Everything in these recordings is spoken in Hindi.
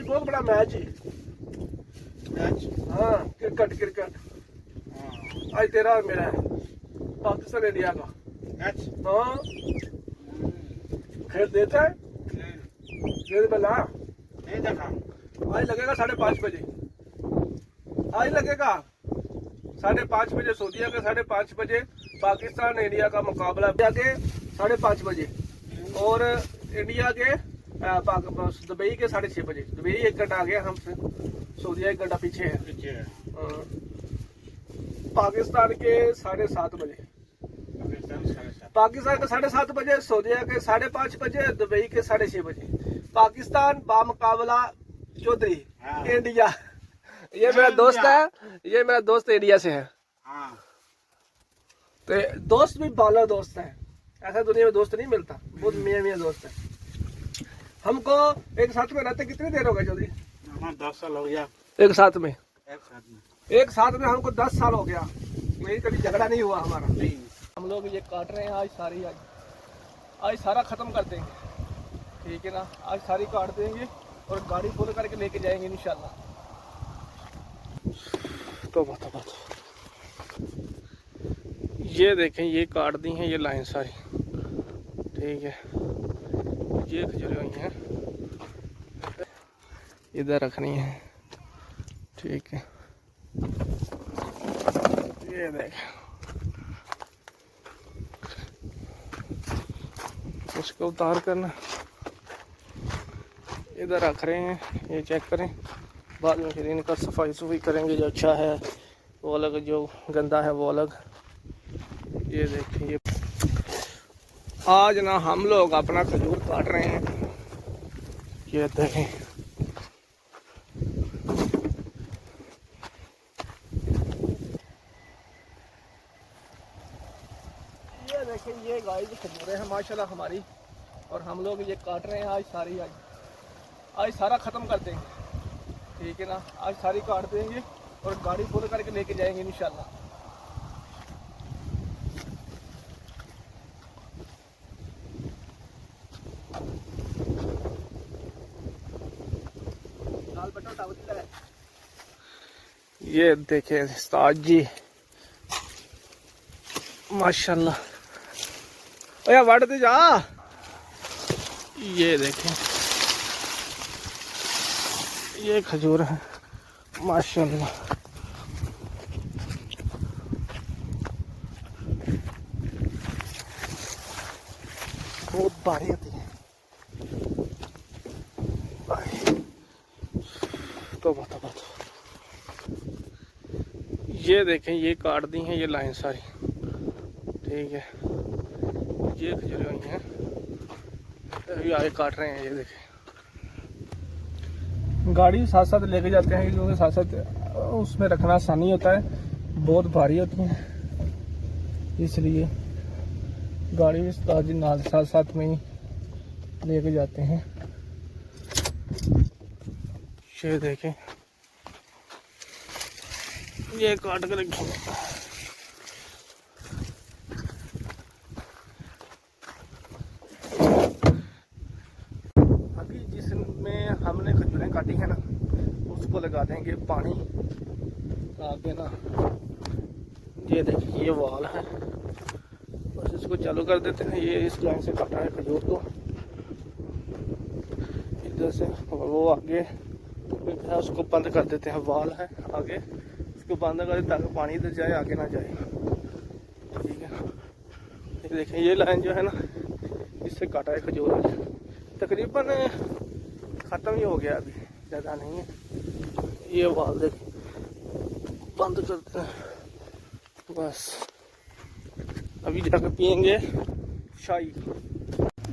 आज बहुत बड़ा मैच है। मैच? हाँ क्रिकेट। आज तेरा और मेरा है, पाकिस्तान इंडिया का मैच? हाँ। खेल देता है खेल बला। नहीं देखा। आज लगेगा 5:30 बजे। आज लगेगा 5:30 बजे सऊदीया के, 5:30 बजे पाकिस्तान इंडिया का मुकाबला। इंडिया के 5:30 बजे और इंडिया के दुबई के 6:30 बजे। दुबई 1 घंटा आ गया हमसे, सऊदीया 1 घंटा पीछे है। पाकिस्तान के 7:30 बजे। पाकिस्तान के 7:30 बजे, सऊदीया के 5:30 बजे, दुबई के 6:30 बजे। पाकिस्तान बामुकाबला चौधरी इंडिया। ये मेरा दोस्त है, ये मेरा दोस्त इंडिया से है। तो दोस्त भी बाला दोस्त है, ऐसा दुनिया में दोस्त नहीं मिलता, बहुत मियाँ दोस्त है। हमको एक साथ में रहते कितनी देर हो गई चौधरी? 10 साल हो गया। एक साथ में हमको 10 साल हो गया। मेरी कभी झगड़ा नहीं हुआ हमारा। हम लोग ये काट रहे हैं आज सारी। आज सारा खत्म कर देंगे, ठीक है ना। आज सारी काट देंगे और गाड़ी फुल करके लेके जाएंगे इंशाल्लाह। तो ये देखें, ये काट दी है ये लाइन सारी, ठीक है। ये खजूरें हुई हैं, इधर रखनी है, ठीक है। ये देख, इसको उतार करना, इधर रख रहे हैं। ये चेक करें, बाद में फिर इनका सफाई करेंगे। जो अच्छा है वो अलग, जो गंदा है वो अलग। ये देखें, ये आज ना हम लोग अपना खजूर काट रहे हैं। ये देखें, ये गाय की खजूरें हैं माशाल्लाह हमारी, और हम लोग ये काट रहे हैं आज सारी। आज सारा ख़त्म कर देंगे, ठीक है ना। आज सारी काट देंगे और गाड़ी फुल करके लेके जाएंगे इंशाल्लाह। ये देखें उस्ताद जी माशाल्लाह। ओया वाड़ दे जा। ये देखें, ये खजूर है माशाल्लाह। बहुत भारी होती है। तो ये देखें, ये काट दी हैं ये लाइन सारी, ठीक है। ये खजूरें हुई हैं, अभी आगे काट रहे हैं। ये देखें, गाड़ी साथ साथ लेके जाते हैं क्योंकि साथ साथ उसमें रखना आसानी होता है। बहुत भारी होती है, इसलिए गाड़ी भी ताजी नाल साथ साथ में ही लेके जाते हैं। ये देखें, ये काट कर रखें। अभी जिसमें हमने खजूरें काटी है ना, उसको लगा देंगे पानी आगे ना। ये देखिए, ये वाल है, बस इसको चालू कर देते हैं। ये इस लाइन से काटा है खजूर को, इधर से वो आगे उसको बंद कर देते हैं। वाल है आगे, उसको बंद कर देते ताकि पानी इधर जाए, आगे ना जाए, ठीक है। ये देखें, ये लाइन जो है ना, इससे काटा है खजूर। तकरीबन ख़त्म ही हो गया, अभी ज़्यादा नहीं है। ये वाल देखें, बंद करते हैं बस। अभी जाकर पियेंगे शाही।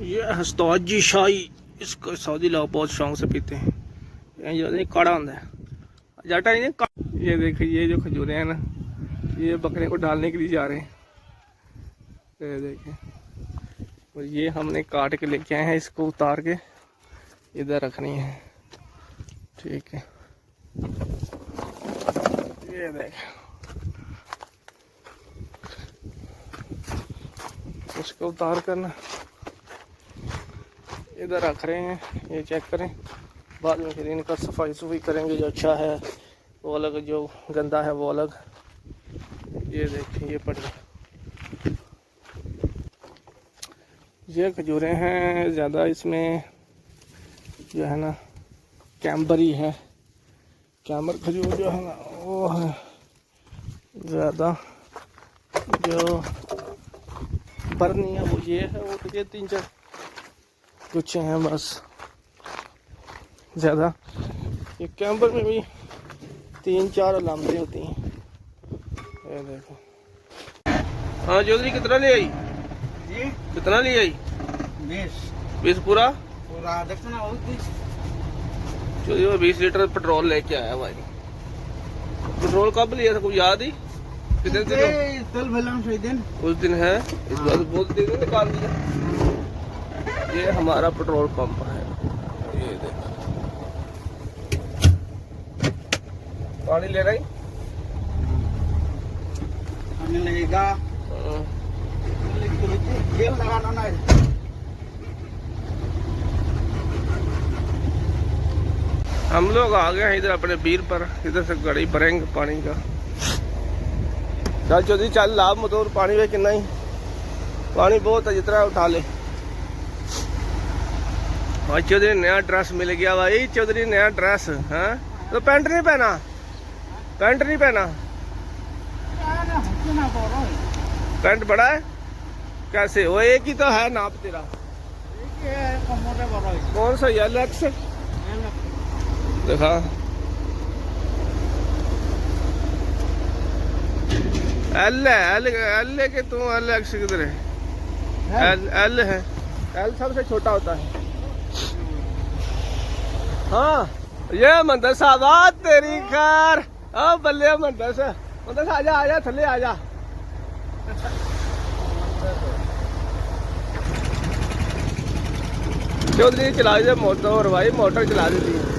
ये उस्ताद जी शाही, इसको सऊदी लोग बहुत शौक से पीते हैं। ये काढ़ा होता है, जाटा नहीं। ये देखिए, ये जो खजूरें हैं ना, ये बकरे को डालने के लिए जा रहे हैं। ये देखें, और ये हमने काट के लेके आए हैं। इसको उतार के इधर रखनी है, ठीक है। ये देखें, इसको उतार कर ना इधर रख रहे हैं। ये चेक करें, बाद में फिर इनका सफाई सफाई करेंगे, जो अच्छा है वो अलग, जो गंदा है वो अलग। ये देखिए ये पड़ी, ये खजूरें हैं ज़्यादा, इसमें जो है ना कैम्बरी है, कैमर खजूर जो है ना वो है ज़्यादा, जो बरनी है वो ये है, वो तो ये 3-4 कुछ हैं बस ज़्यादा। ये कैम्बर में भी 3-4 अलामतें होती हैं। ये देखो। हाँ चौधरी कितना ले आई? जी कितना ले आई? 20 पूरा? पूरा देखो ना चौधरी वो 20 लीटर पेट्रोल लेके आया भाई। पेट्रोल कब लिया था कुछ याद ही? कितने दिन? तेल भरना सही दिन उस दिन है, इस बार बहुत दिन निकाल दिया। ये हमारा पेट्रोल पंप है, ये देखो। पानी ले रही? आने लगेगा, तेल लगाना ना। हम लोग आ गए हैं इधर अपने बीर पर, इधर से गाड़ी भरेंगे पानी का। चल चौधरी चल, लाभ मोटर पानी में कितना ही पानी बहुत है, जितना उठा ले। भाई चौधरी नया ड्रेस मिल गया भाई, चौधरी नया ड्रेस है। तो पैंट नहीं पहना? पैंट नहीं पहना? पैंट बड़ा है कैसे? वो एक ही तो है नाप तेरा। कौन सा? एल एक्स देखा, एल है, एल के तू एल एक्स किधर है? एल है, एल सबसे छोटा होता है। हाँ ये मंदस आबाद तेरी खैर। ओ बल्ले मंदस, मंदस आजा आजा थले आजा। चौधरी चला दे मोटर भाई, मोटर चला देती है।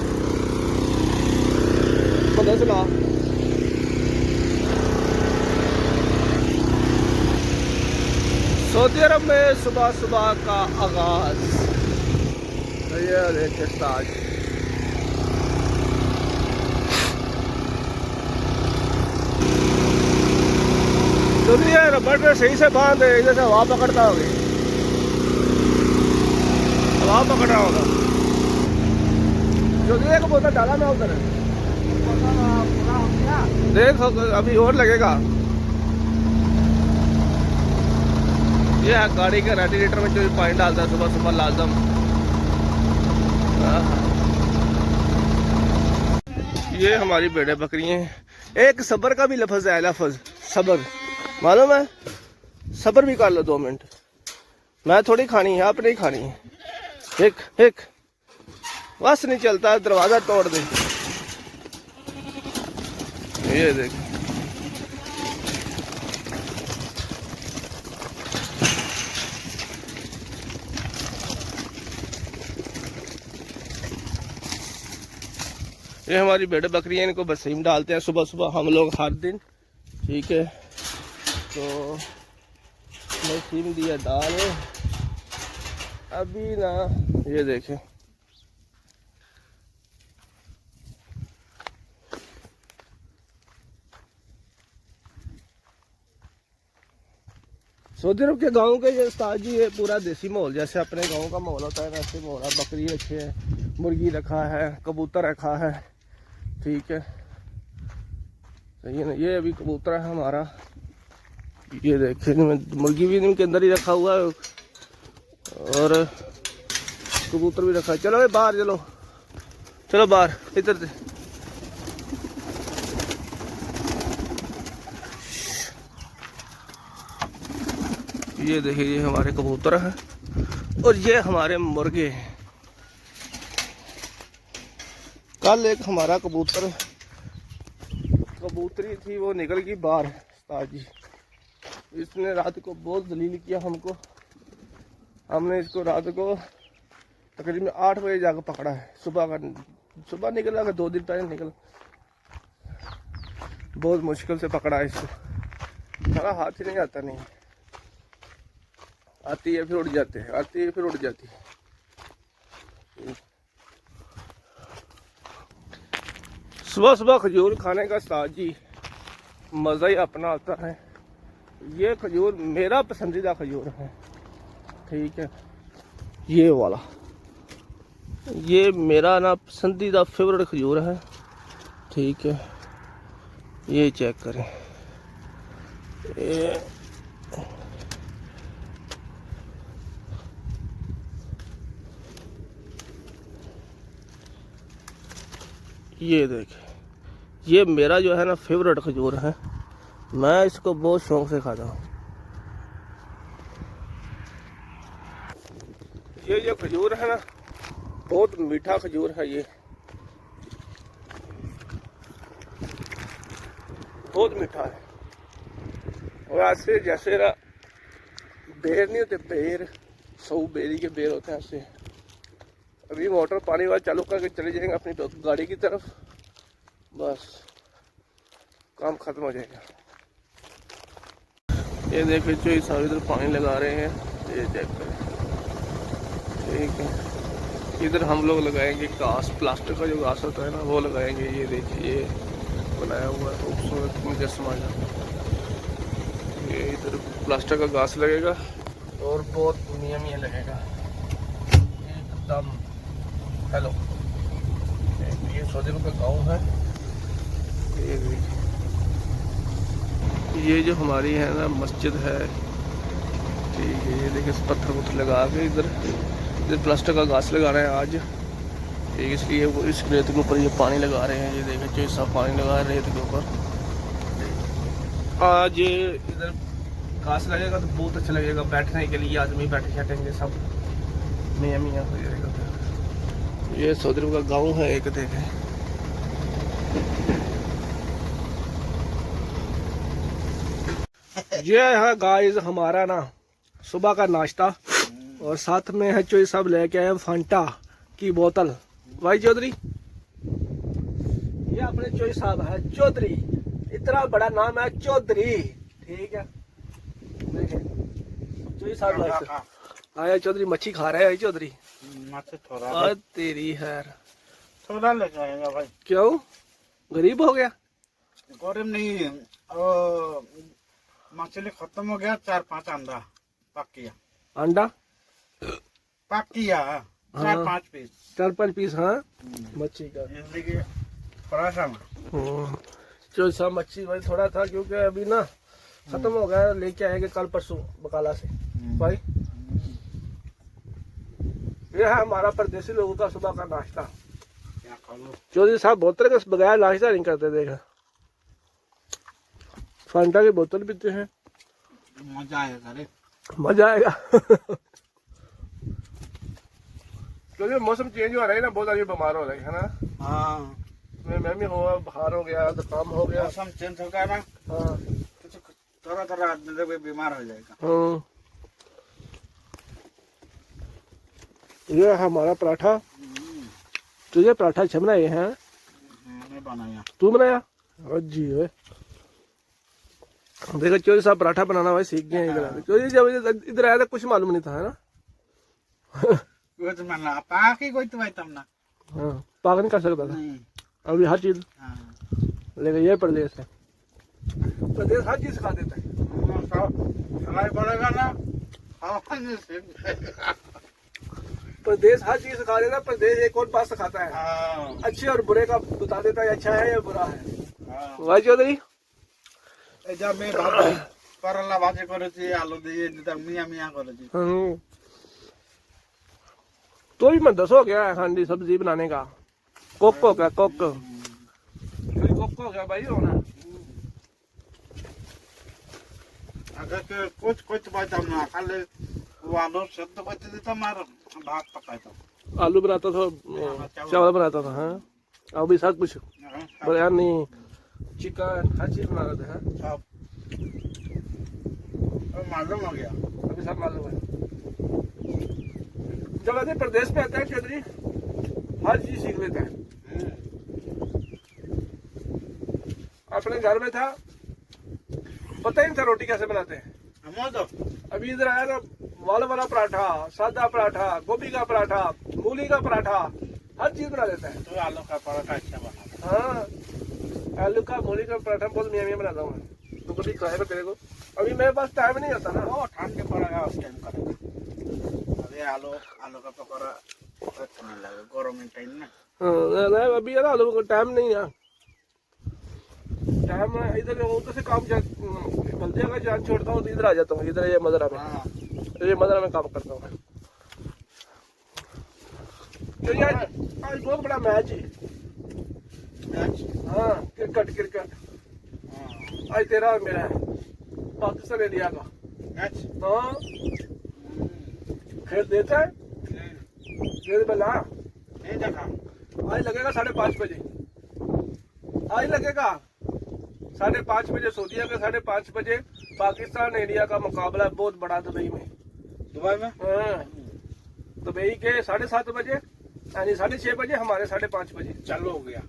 मंदस ला सऊदी अरब में सुबह सुबह का आगाज। ये देखिए ताज, चलिए रबड़ सही से बांध दे, इधर से हवा पकड़ता होगी, हवा पकड़ रहा होगा। चलिए एक बोतल डाला मैं उधर, देख अभी और लगेगा। ये है गाड़ी के रेडिएटर में जो पानी डालता है सुबह सुबह लाजम। ये हमारी भेड़े बकरियां हैं। एक सबर का भी लफ्ज है, लफ्ज सबर मालूम है? सबर भी कर लो 2 मिनट, मैं थोड़ी खानी है, आपने ही खानी है। एक एक बस नहीं चलता, दरवाजा तोड़ दे। ये देख, ये हमारी भेड़ बकरियां, इनको बसीम डालते हैं सुबह सुबह हम लोग हर दिन, ठीक है। तो बसीम दिया डाल अभी ना, ये देखें सऊदी अरब के गाँव के ये उस्ताद जी, ये पूरा देसी माहौल जैसे अपने गाँव का माहौल होता है वैसे माहौल है। बकरी रखे है, मुर्गी रखा है, कबूतर रखा है, ठीक है सही है ना। ये अभी कबूतर है हमारा, ये देखिए मुर्गी भी इनके अंदर ही रखा हुआ है और कबूतर भी रखा है। चलो भाई बाहर चलो, चलो बाहर इधर से। ये देखिए ये हमारे कबूतर हैं और ये हमारे मुर्गे हैं। कल एक हमारा कबूतरी थी, वो निकल गई बाहर उस्ताद जी। इसने रात को बहुत जलील किया हमको, हमने इसको रात को तकरीबन 8 बजे जाकर पकड़ा है। सुबह निकला, 2 दिन पहले निकला, बहुत मुश्किल से पकड़ा है इसको, सारा हाथ ही नहीं आता, नहीं आती है फिर उड़ जाते हैं, आती है फिर उड़ जाती है। सुबह सुबह खजूर खाने का साथ जी मज़ा ही अपना आता है। ये खजूर मेरा पसंदीदा खजूर है, ठीक है। ये वाला ये मेरा ना पसंदीदा फेवरेट खजूर है, ठीक है। ये चेक करें, ये देखें, ये मेरा जो है ना फेवरेट खजूर है। मैं इसको बहुत शौक से खाता हूँ। ये जो खजूर है ना बहुत मीठा खजूर है, ये बहुत मीठा है। और ऐसे जैसे ना बेर नहीं होते, बेर सौ बेरी के बेर होते हैं ऐसे। अभी मोटर पानी वाला चालू करके चले जाएंगे अपनी गाड़ी की तरफ, बस काम खत्म हो जाएगा। ये देखिए जो सारी इधर पानी लगा रहे हैं, ये देखकर, ठीक है। इधर हम लोग लगाएंगे घास, प्लास्टिक का जो घास होता है ना वो लगाएंगे। ये देखिए ये बनाया हुआ है खूबसूरत मुजस्समा। ये इधर प्लास्टिक का घास लगेगा और बहुत मियाँ मियाँ लगेगा एकदम। हेलो, ये सौदेव का गाँव है। ये देखिए, ये जो हमारी है ना मस्जिद है, ठीक है। ये देखिए पत्थर पुत्थर लगा के इधर प्लास्टिक का घास लगा रहे हैं आज, ठीक। इसलिए वो इस रेत के ऊपर ये पानी लगा रहे हैं। ये देखिए जो सब पानी लगा रहे हैं रेत के ऊपर। आज इधर घास लगेगा तो बहुत अच्छा लगेगा बैठने के लिए, आदमी बैठे बैठेंगे सब मियाँ मियाँ हो जाएगा। ये सौदरी का गाँव है एक, देखें। ये है गाइस हमारा ना सुबह का नाश्ता, और साथ में है चोई साहब लेके आए फांटा की बोतल। भाई चौधरी, ये अपने चोई साहब है चौधरी, इतना बड़ा नाम है चौधरी, ठीक है। देखिए चोई साहब आया, चौधरी मच्छी खा रहे हैं चौधरी। थोड़ा तेरी है, थोड़ा लेके आएगा भाई। क्यों गरीब हो गया? गरीब नहीं, मछली खत्म हो गया। 4-5 अंडा पक किया, अंडा पक किया 4-5 पीस, 4-5 पीस, हाँ मच्छी का। इसलिए थोड़ा सा जो सा मच्छी भाई थोड़ा था, क्योंकि अभी ना खत्म हो गया, लेके आएंगे कल परसों बकाला से भाई। ये है हमारा परदेसी लोगों का सुबह का नाश्ता। क्या करो, चौधरी साहब बोतल के बगैर नाश्ता नहीं करते, देखा। फांटा की बोतल पीते हैं, मजा आएगा रे, मजा आएगा। क्योंकि मौसम चेंज हो रहा है ना, बहुत आदमी बीमार हो रहे हैं ना। हाँ मैं भी हुआ, बुखार हो गया, जुकाम हो गया। मौसम चेंज हो गया ना, हाँ थोड़ा थोड़ा आदमी तो बीमार हो जाएगा। हाँ। ये है हमारा पराठा। तुझे पराठा अच्छा बनाए हैं? मैंने बनाया। तू बनाया? जी वे देखो चोरी साहब पराठा बनाना भाई सीख गए हैं इधर। चोरी जब इधर आया था कुछ मालूम नहीं था, है ना। पाकी कोई तो भाई तमना, हाँ पाक नहीं कर सकता था नहीं। अभी हर चीज, हाँ। लेकिन ये प्रदेश है, प्रदेश हर चीज खा देता है। पड़ेगा ना, प्रदेश हर चीज सिखा देता है। प्रदेश एक और बात सिखाता है, हाँ। अच्छे और बुरे का बता देता है, अच्छा है या बुरा है। हाँ। भाई चौधरी जब मैं करला भाजी करेছি, आलू দিয়ে দিতাম, মিয়া মিয়া করেছি। तो भी मैं दसो क्या है खाने सब्जी बनाने का? कुक हो गया, कुक कुक हो गया भाई होना। अगर के कुछ बातम ना खाली वो आलू सेদ্ধ करते दिताम और भात पकाता। आलू बनाता था, चावल बनाता था। हाँ अभी सब कुछ बिरयानी, चिकन, हर चीज बना लेते हैं। सब मालूम हो गया, अभी सब मालूम है। जब आदमी प्रदेश में आता है चौधरी हर चीज सीख लेता है। अपने घर में था, पता ही नहीं था रोटी कैसे बनाते हैं। तो अभी इधर आया ना, वाल वाला पराठा, सादा पराठा, गोभी का पराठा, मूली का पराठा, हर चीज बना लेता है। तो आलू का पराठा अच्छा बना। हाँ आलू का मूली का पराठा बहुत मियाँ मियाँ बनाता हूँ मैं। तो कभी खाएगा तेरे को? अभी मेरे पास टाइम नहीं होता ना। वो ठंड के पड़ेगा उस टाइम करेगा। अभी आलू आलू का पकौड़ा अच्छा नहीं लगेगा गरम टाइम में। हाँ, नहीं अभी है ना आलू का टाइम नहीं है। टाइम इधर उधर से काम बल्दिया का जान छोड़ता हूँ तो इधर आ जाता हूँ। इधर ये मदरा में, हाँ ये मदरा में काम करता हूँ मैं। तो यार आज बहुत बड़ा मैच है। हाँ क्रिकेट हाँ आज तेरा और मेरा है, पाकिस्तान इंडिया का। मैच हाँ खेल देता है, खेल बना नहीं देखा। आज लगेगा 5:30 बजे। आज लगेगा 5:30 बजे सऊदीया का 5:30 बजे पाकिस्तान इंडिया का मुकाबला बहुत बड़ा दुबई में। दुबई में हाँ दुबई के 7:30 बजे यानी 6:30 बजे, हमारे 5:30 बजे चालू हो गया।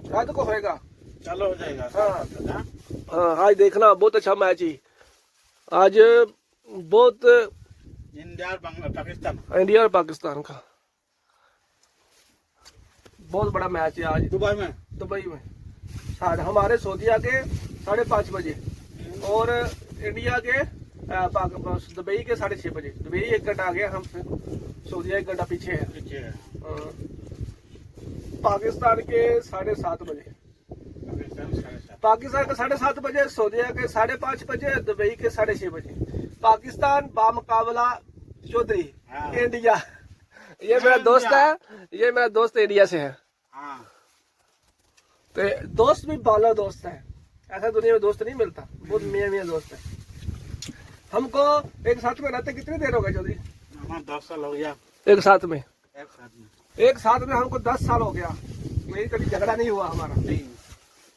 रात को होएगा। चालू हो जाएगा। हाँ। हाँ हाँ आज देखना बहुत अच्छा मैच है। आज बहुत इंडिया और पाकिस्तान इंडिया और पाकिस्तान का बहुत बड़ा मैच है आज दुबई में। दुबई में। हमारे सऊदीया के 5:30 बजे और इंडिया के दुबई के 6:30 बजे। दुबई 1 घंटा आगे हम, सऊदीया 1 घंटा पीछे है। पीछे है। पाकिस्तान के 7:30 बजे, पाकिस्तान के 7:30 बजे, सऊदीया के 5:30 बजे, दुबई के 6:30 बजे। पाकिस्तान बामुकाबला चौधरी हाँ। इंडिया। ये मेरा दोस्त है, ये मेरा दोस्त इंडिया से है। हाँ तो दोस्त भी बाला दोस्त है, ऐसा दुनिया में दोस्त नहीं मिलता। बहुत मियाँ मियाँ दोस्त है। हमको एक साथ में रहते कितनी देर हो गई चौधरी? हमारा 10 साल हो गया एक साथ में, एक साथ में। एक साथ में हमको 10 साल हो गया। मेरी कभी झगड़ा नहीं हुआ हमारा नहीं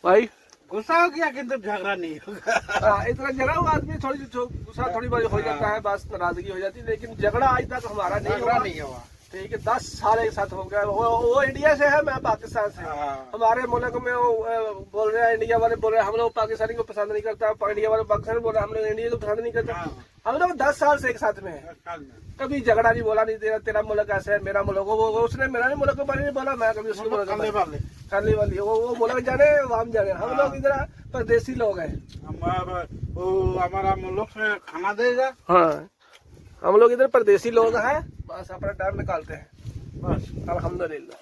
भाई। गुस्सा हो गया किंतु झगड़ा नहीं होगा। इतना झगड़ा हुआ आदमी थोड़ी गुस्सा थोड़ी बार हो जाता है, बस नाराजगी हो जाती है, लेकिन झगड़ा आज तक हमारा नहीं झगड़ा हुआ। नहीं हुआ। ठीक है 10 साल एक साथ हो गया। वो इंडिया से है, मैं पाकिस्तान से। हाँ। हमारे मुल्क में वो बोल रहे हैं, इंडिया वाले बोल रहे हैं हम लोग पाकिस्तानी को पसंद नहीं करता, इंडिया वाले पाकिस्तान बोल रहे हैं हम लोग इंडिया को पसंद नहीं करता। हाँ। हम लोग 10 साल से एक साथ में है, एक साल में। कभी झगड़ा नहीं बोला नहीं। तेरा मुल्क ऐसा है, मेरा मुल्क, वो उसने मेरा नहीं मुल्क के बारे में बोला, मैं कभी उसके मुल्क के खाने बारे में। वाले खाने वाली वो मुल्क जाने, हम जाने। हम लोग इधर परदेसी लोग हैं। वो हमारा मुल्क से खाना देगा हाँ हम लोग इधर परदेसी लोग हैं, बस अपना टाइम निकालते हैं बस। अल्हम्दुलिल्लाह।